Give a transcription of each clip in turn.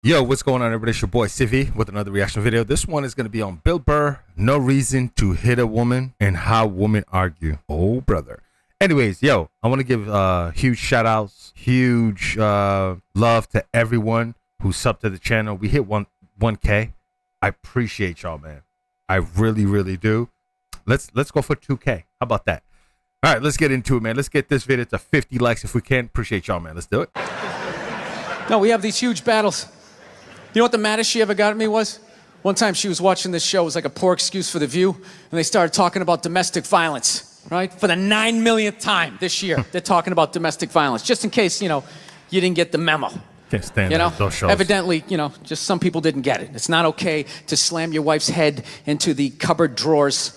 Yo, what's going on, everybody? It's your boy Civi with another reaction video. This one is going to be on Bill Burr, No Reason to Hit a Woman and How Women Argue. Oh, brother. Anyways, yo, I want to give huge shout outs, huge love to everyone who subbed to the channel. We hit 1K. I appreciate y'all, man. I really, really do. Let's go for 2K. How about that? All right, let's get into it, man. Let's get this video to 50 likes if we can. Appreciate y'all, man. Let's do it. No, we have these huge battles. You know what the maddest she ever got at me was? One time she was watching this show. It was like a poor excuse for The View. And they started talking about domestic violence, right? For the 9 millionth time this year, they're talking about domestic violence. Just in case, you know, you didn't get the memo. Can't stand those shows. Evidently, you know, just some people didn't get it. It's not okay to slam your wife's head into the cupboard drawers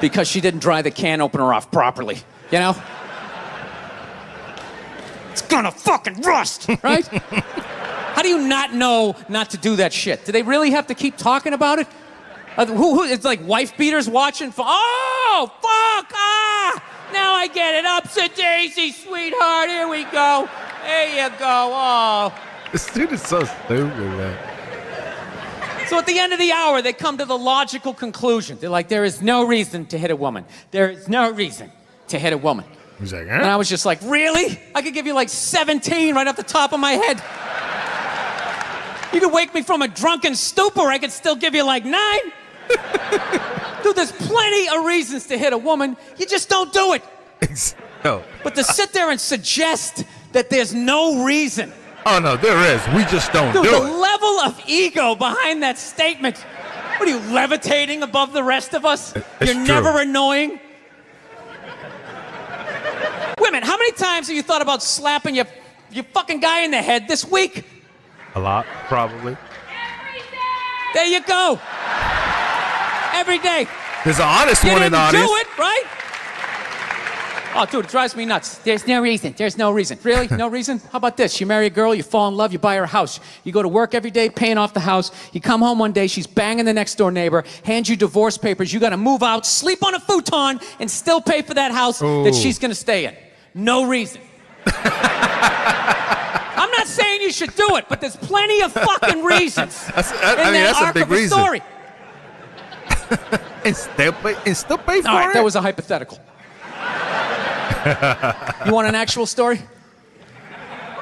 because she didn't dry the can opener off properly, you know? It's gonna fucking rust, right? How do you not know not to do that shit? Do they really have to keep talking about it? It's like wife beaters watching for, oh, fuck, ah! Now I get it, upset daisy, sweetheart, here we go. There you go, oh. This dude is so stupid, man. So at the end of the hour, they come to the logical conclusion. They're like, there is no reason to hit a woman. There is no reason to hit a woman. He's like, And I was just like, really? I could give you like 17 right off the top of my head. You could wake me from a drunken stupor, I could still give you like 9. Dude, there's plenty of reasons to hit a woman. You just don't do it. No. But to sit there and suggest that there's no reason. Oh, no, there is. We just don't do it. The level of ego behind that statement. What are you, levitating above the rest of us? You're never annoying. Women, how many times have you thought about slapping your fucking guy in the head this week? A lot, probably. Every day. There you go. Every day. There's an honest one in the audience. You didn't do it, right? Oh, dude, it drives me nuts. There's no reason. There's no reason. Really? No reason? How about this? You marry a girl, you fall in love, you buy her a house. You go to work every day, paying off the house. You come home one day, she's banging the next door neighbor, hands you divorce papers. You got to move out, sleep on a futon, and still pay for that house that she's going to stay in. No reason. I'm not saying you should do it, but there's plenty of fucking reasons that's a big reason. Story. and still pay for All right, it? that was a hypothetical. You want an actual story?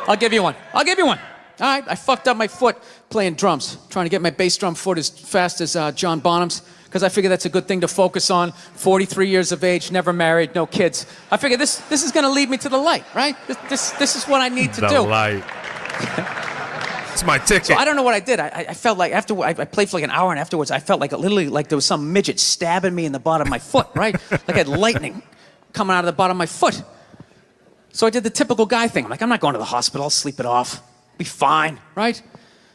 I'll give you one. I'll give you one. All right, I fucked up my foot playing drums, trying to get my bass drum foot as fast as John Bonham's, because I figure that's a good thing to focus on. 43 years of age, never married, no kids. I figure this is going to lead me to the light, right? This is what I need to do. The light. It's my ticket. So I don't know what I did. I felt like after I played for like an hour, and afterwards I felt like literally like there was some midget stabbing me in the bottom of my foot, right? Like I had lightning coming out of the bottom of my foot. So I did the typical guy thing. I'm like, I'm not going to the hospital. I'll sleep it off. Be fine, right?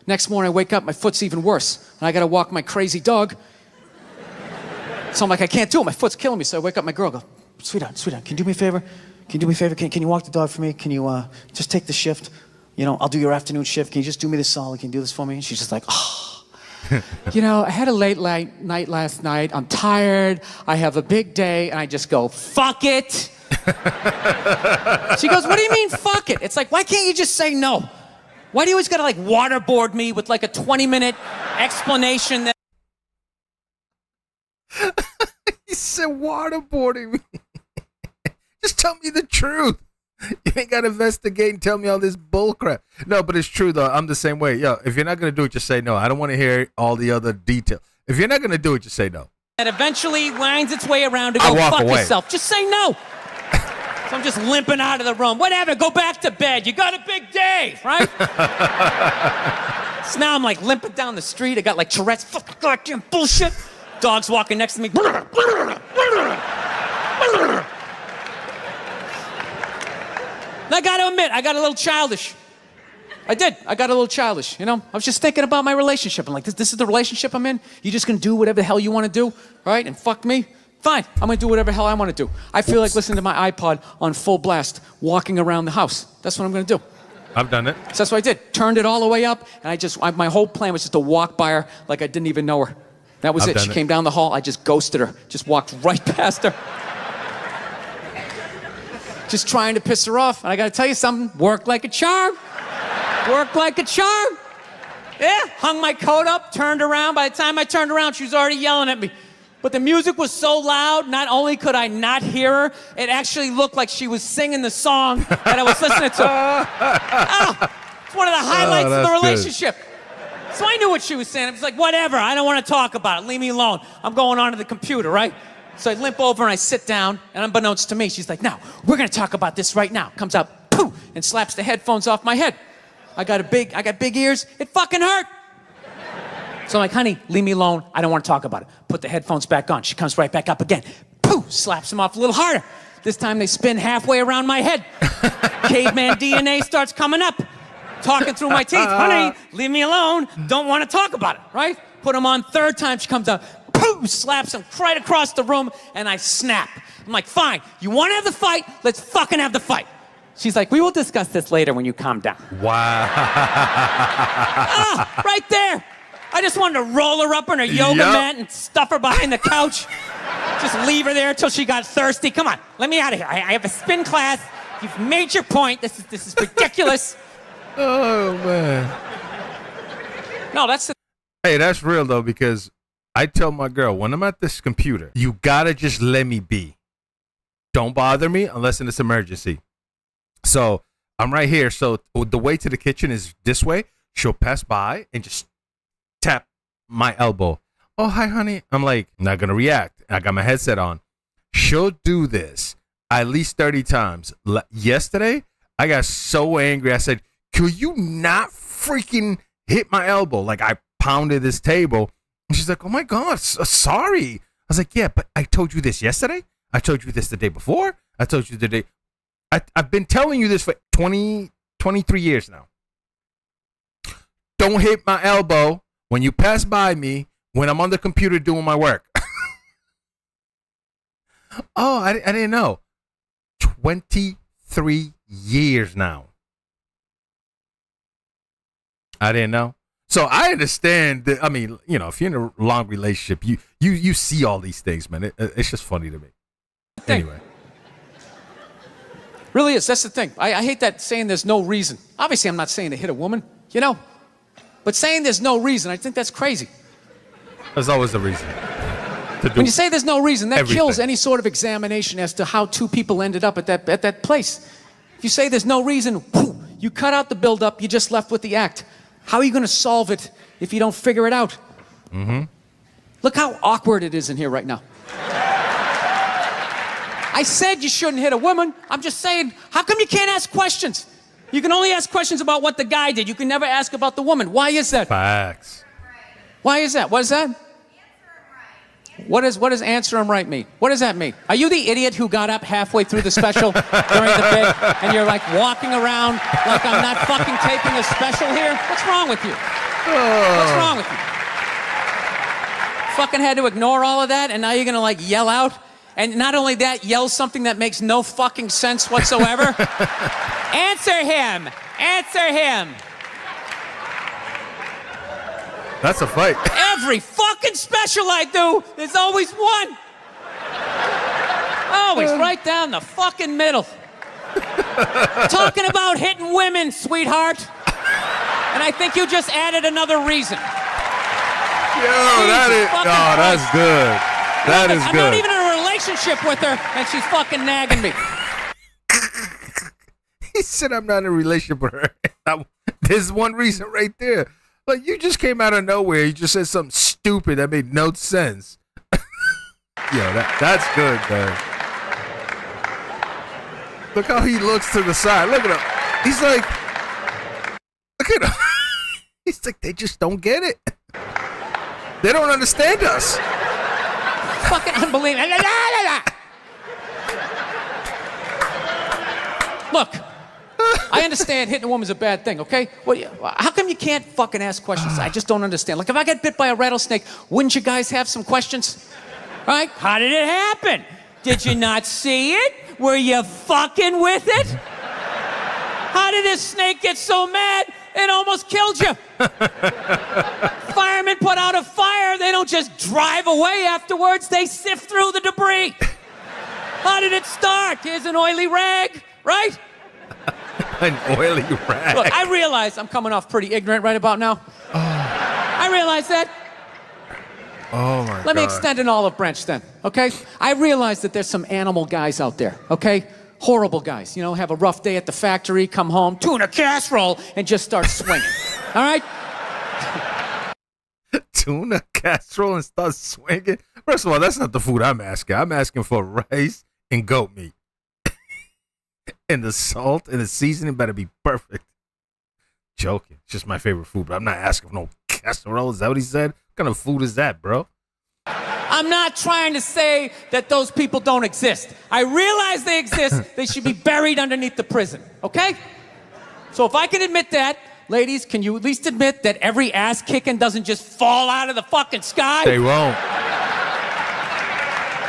Next morning I wake up, my foot's even worse, and I got to walk my crazy dog. So I'm like, I can't do it. My foot's killing me. So I wake up my girl, go, sweetheart, can you do me a favor? Can you do me a favor? Can you walk the dog for me? Can you just take the shift? You know, I'll do your afternoon shift. Can you just do me this solid? Can you do this for me? And she's just like, oh. You know, I had a late night last night. I'm tired. I have a big day. And I just go, fuck it. She goes, what do you mean, fuck it? It's like, why can't you just say no? Why do you always got to like waterboard me with like a 20-minute explanation that... He said waterboarding me. Just tell me the truth. You ain't got to investigate and tell me all this bull crap. No, but it's true, though. I'm the same way. Yo, if you're not going to do it, just say no. I don't want to hear all the other details. If you're not going to do it, just say no. That eventually winds its way around to go fuck yourself. Just say no. So I'm just limping out of the room. Whatever, go back to bed. You got a big day, right? So now I'm like limping down the street. I got like Tourette's, fucking goddamn bullshit. Dog's walking next to me. And I got to admit, I got a little childish. I did. I got a little childish, you know? I was just thinking about my relationship. I'm like, this is the relationship I'm in? You just gonna do whatever the hell you want to do, right? And fuck me? Fine. I'm gonna do whatever the hell I want to do. I feel like listening to my iPod on full blast, walking around the house. That's what I'm gonna do. I've done it. So that's what I did. Turned it all the way up, and my whole plan was just to walk by her like I didn't even know her. That was it. She came down the hall, I just ghosted her. Just walked right past her. Just trying to piss her off. And I gotta tell you something, worked like a charm. Worked like a charm. Yeah, hung my coat up, turned around. By the time I turned around, she was already yelling at me. But the music was so loud, not only could I not hear her, it actually looked like she was singing the song that I was listening to. Oh, it's one of the highlights of the relationship. Good. So I knew what she was saying. I was like, whatever, I don't want to talk about it. Leave me alone. I'm going on to the computer, right? So I limp over and I sit down, and unbeknownst to me, she's like, now, we're going to talk about this right now. Comes out, poof, and slaps the headphones off my head. I got big ears. It fucking hurt. So I'm like, honey, leave me alone. I don't want to talk about it. Put the headphones back on. She comes right back up again. Poof, slaps them off a little harder. This time they spin halfway around my head. Caveman DNA starts coming up. Talking through my teeth. Honey, leave me alone. Don't want to talk about it, right? Put them on third time. She comes up. Poof, slaps them right across the room, and I snap. I'm like, fine. You want to have the fight? Let's fucking have the fight. She's like, we will discuss this later when you calm down. Wow. Right there. I just wanted to roll her up on her yoga mat and stuff her behind the couch. Just leave her there until she got thirsty. Come on, let me out of here. I have a spin class. You've made your point. This is ridiculous. Oh, man. No, that's the... Hey, that's real, though, because I tell my girl, when I'm at this computer, you gotta just let me be. Don't bother me unless it's an emergency. So I'm right here. So the way to the kitchen is this way. She'll pass by and just tap my elbow. Oh, hi, honey. I'm like, not going to react. I got my headset on. She'll do this at least 30 times. Yesterday, I got so angry. I said, could you not freaking hit my elbow? Like, I pounded this table. And she's like, oh, my God, sorry. I was like, yeah, but I told you this yesterday. I told you this the day before. I told you the day. I've been telling you this for 23 years now. Don't hit my elbow when you pass by me when I'm on the computer doing my work. Oh, I didn't know. 23 years now. I didn't know. So I understand that, I mean, you know, if you're in a long relationship, you see all these things, man. It's just funny to me. Anyway. Really is. That's the thing. I hate that saying there's no reason. Obviously, I'm not saying to hit a woman, you know. But saying there's no reason, I think that's crazy. There's always a reason. When you say there's no reason, that kills any sort of examination as to how two people ended up at that place. If you say there's no reason, whoo, you cut out the build-up, you're just left with the act. How are you going to solve it if you don't figure it out? Mm-hmm. Look how awkward it is in here right now. I said you shouldn't hit a woman. I'm just saying, how come you can't ask questions? You can only ask questions about what the guy did. You can never ask about the woman. Why is that? Facts. Why is that? What is that? What does answer him right mean? What does that mean? Are you the idiot who got up halfway through the special during the bit and you're like walking around like I'm not fucking taping a special here? What's wrong with you? What's wrong with you? Fucking had to ignore all of that and now you're gonna like yell out? And not only that, yell something that makes no fucking sense whatsoever. Answer him! Answer him! That's a fight. Every fucking special I do, there's always one. Always right down the fucking middle. Talking about hitting women, sweetheart. And I think you just added another reason. Yo, that's good. That is good. I'm not even in a relationship with her, and she's fucking nagging me. He said I'm not in a relationship with her. There's one reason right there. Like, you just came out of nowhere. You just said something stupid that made no sense. Yo, that's good, man. Look how he looks to the side. Look at him. He's like, look at him. He's like, they just don't get it. They don't understand us. Fucking unbelievable. Look, I understand hitting a woman's a bad thing, okay? Well, how come you can't fucking ask questions? I just don't understand. Like, if I get bit by a rattlesnake, wouldn't you guys have some questions? Right? How did it happen? Did you not see it? Were you fucking with it? How did this snake get so mad it almost killed you? Firemen put out a fire. They don't just drive away afterwards. They sift through the debris. How did it start? Here's an oily rag, right? An oily rag. Look, I realize I'm coming off pretty ignorant right about now. I realize that. Oh, my God. Let me extend an olive branch then, okay? I realize that there's some animal guys out there, okay? Horrible guys, you know, have a rough day at the factory, come home, tuna casserole, and just start swinging, all right? Tuna casserole and start swinging? First of all, that's not the food I'm asking. I'm asking for rice and goat meat. And the salt and the seasoning better be perfect. Joking. It's just my favorite food, but I'm not asking for no casserole. Is that what he said? What kind of food is that, bro? I'm not trying to say that those people don't exist. I realize they exist. They should be buried underneath the prison, okay? So if I can admit that, ladies, can you at least admit that every ass kicking doesn't just fall out of the fucking sky? They won't.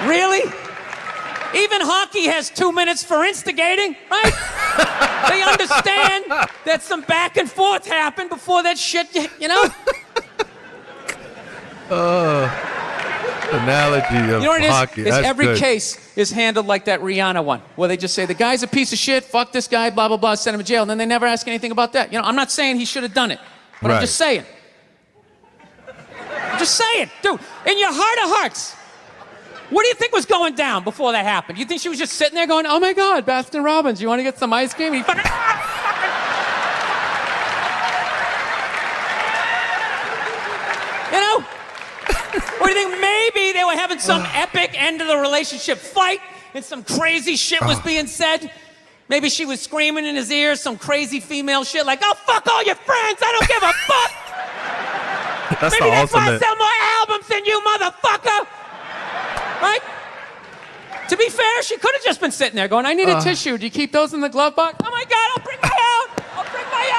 Really? Even hockey has 2 minutes for instigating, right? They understand that some back and forth happened before that shit, you know? Analogy of You know what it is? hockey. Is That's every good. case is handled like that Rihanna one, where they just say, the guy's a piece of shit, fuck this guy, blah, blah, blah, send him to jail, and then they never ask anything about that. You know, I'm not saying he should have done it, but I'm Right. just saying. I'm just saying. Dude, in your heart of hearts, what do you think was going down before that happened? You think she was just sitting there going, oh my God, Baskin Robbins, you want to get some ice cream? He fucking... You know? Or do you think maybe they were having some epic end of the relationship fight and some crazy shit was being said? Maybe she was screaming in his ear some crazy female shit like, oh, fuck all your friends, I don't give a fuck. That's Maybe the that's why I ultimate. sell more albums than you, motherfucker. Right? To be fair, she could have just been sitting there going, I need a tissue. Do you keep those in the glove box? Oh my God, I'll bring my own. I'll bring my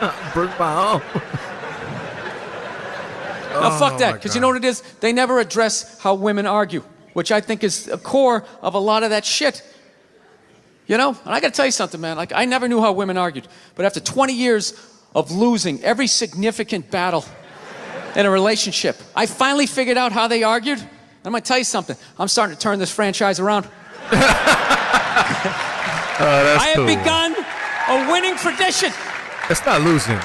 own. Bring my own. No, fuck that, my because God. you know what it is? They never address how women argue, which I think is a core of a lot of that shit. You know? And I gotta tell you something, man. Like, I never knew how women argued. But after 20 years of losing every significant battle in a relationship, I finally figured out how they argued. And I'm gonna tell you something. I'm starting to turn this franchise around. I have cool. begun a winning tradition. It's not losing.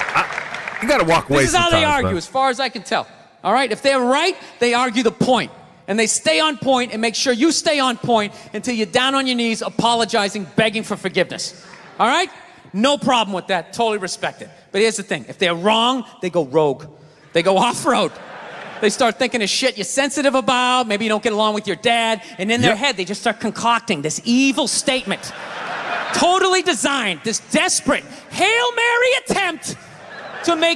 You gotta walk away This is how they sometimes, argue, bro. as far as I can tell. All right? If they're right, they argue the point. And they stay on point and make sure you stay on point until you're down on your knees, apologizing, begging for forgiveness. All right? No problem with that. Totally respect it. But here's the thing. If they're wrong, they go rogue. They go off-road. They start thinking of shit you're sensitive about. Maybe you don't get along with your dad. And in their head, they just start concocting this evil statement. Totally designed. This desperate Hail Mary attempt to make...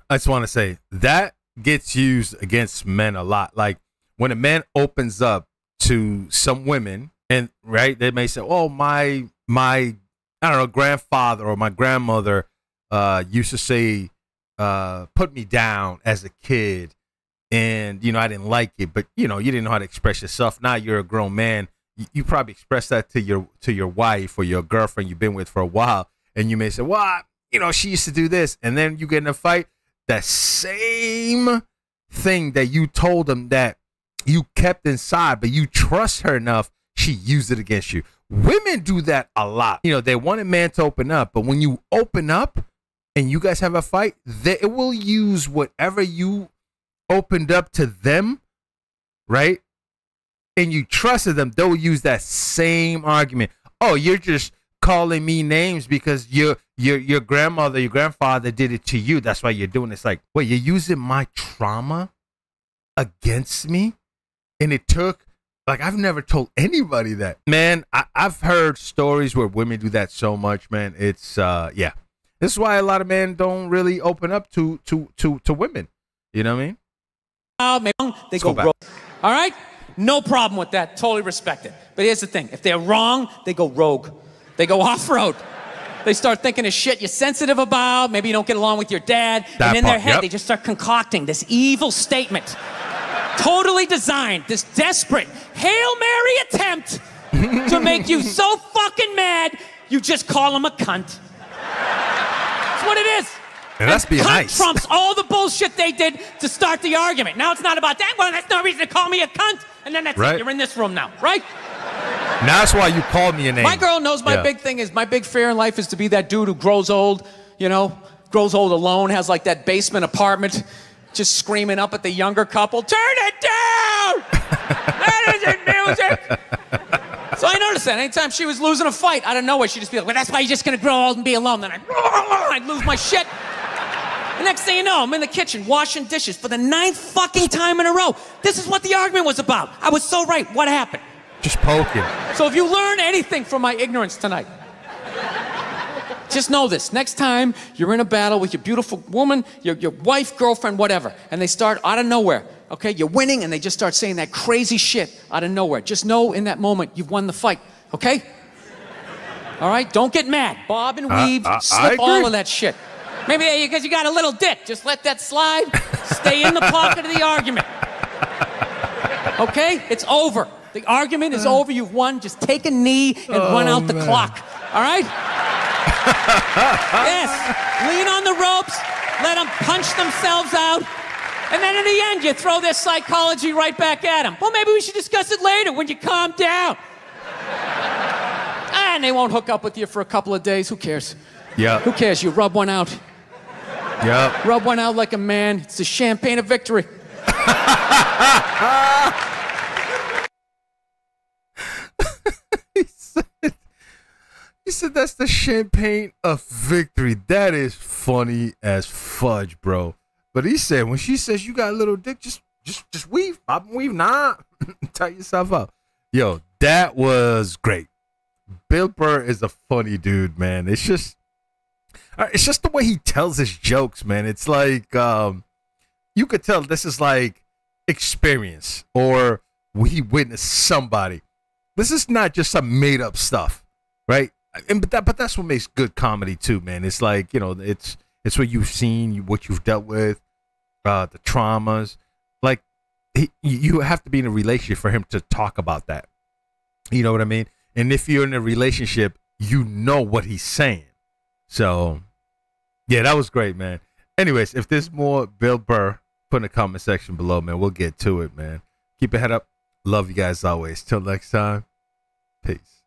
I just want to say that gets used against men a lot. Like when a man opens up to some women, and right, they may say, "Oh, my, I don't know, grandfather or my grandmother used to say, put me down as a kid, and you know I didn't like it, but you know you didn't know how to express yourself. Now you're a grown man. You probably express that to your wife or your girlfriend you've been with for a while, and you may say, well, you know, she used to do this, and then you get in a fight. That same thing that you told them that you kept inside, but you trust her enough, she used it against you. Women do that a lot. You know, they want a man to open up, but when you open up and you guys have a fight, it will use whatever you opened up to them, right? And you trusted them, they'll use that same argument. Oh, you're just calling me names because your grandmother, your grandfather did it to you. That's why you're doing this. Like, wait, you're using my trauma against me? And it took, like, I've never told anybody that. Man, I've heard stories where women do that so much, man. It's, yeah. This is why a lot of men don't really open up to women. You know what I mean? They go rogue. All right? No problem with that. Totally respect it. But here's the thing. If they're wrong, they go rogue. They go off-road. They start thinking of shit you're sensitive about. Maybe you don't get along with your dad. And in their head, they just start concocting this evil statement. Totally designed. This desperate Hail Mary attempt to make you so fucking mad, you just call him a cunt. That's what it is. And that's being nice. Trumps all the bullshit they did to start the argument. Now it's not about that. Well, that's no reason to call me a cunt. And then that's it. You're in this room now, right? Now that's why you called me a name. My girl knows my big thing is, my big fear in life is to be that dude who grows old, you know, grows old alone, has like that basement apartment, just screaming up at the younger couple, turn it down! That isn't music! So I noticed that anytime she was losing a fight, out of nowhere, she'd just be like, well, that's why you're just gonna grow old and be alone. Then I'd lose my shit. The next thing you know, I'm in the kitchen washing dishes for the 9th fucking time in a row. This is what the argument was about. I was so right. What happened? Just poking. So if you learn anything from my ignorance tonight, just know this. Next time you're in a battle with your beautiful woman, your wife, girlfriend, whatever, and they start out of nowhere, okay? You're winning and they just start saying that crazy shit out of nowhere. Just know in that moment you've won the fight, okay? All right? Don't get mad. Bob and weave, slip all of that shit. Maybe because you got a little dick. Just let that slide. Stay in the pocket of the argument. Okay? It's over. The argument is over. You've won. Just take a knee and run out the clock. All right? Yes. Lean on the ropes. Let them punch themselves out. And then in the end, you throw their psychology right back at them. Well, maybe we should discuss it later when you calm down. And they won't hook up with you for a couple of days. Who cares? Yeah. Who cares? You rub one out. Yeah. Rub one out like a man. It's the champagne of victory. He said that's the champagne of victory. That is funny as fudge, bro. But he said when she says you got a little dick, just weave, bob and weave, nah, tie yourself up. Yo, that was great. Bill Burr is a funny dude, man. It's just the way he tells his jokes, man. It's like you could tell this is like experience or he witnessed somebody. This is not just some made up stuff, right? But that's what makes good comedy too, man. It's like, you know, it's what you've seen, what you've dealt with, the traumas. Like you have to be in a relationship for him to talk about that. You know what I mean? And if you're in a relationship, you know what he's saying. So, yeah, that was great, man. Anyways, if there's more Bill Burr, put in the comment section below, man. We'll get to it, man. Keep your head up. Love you guys always. Till next time. Peace.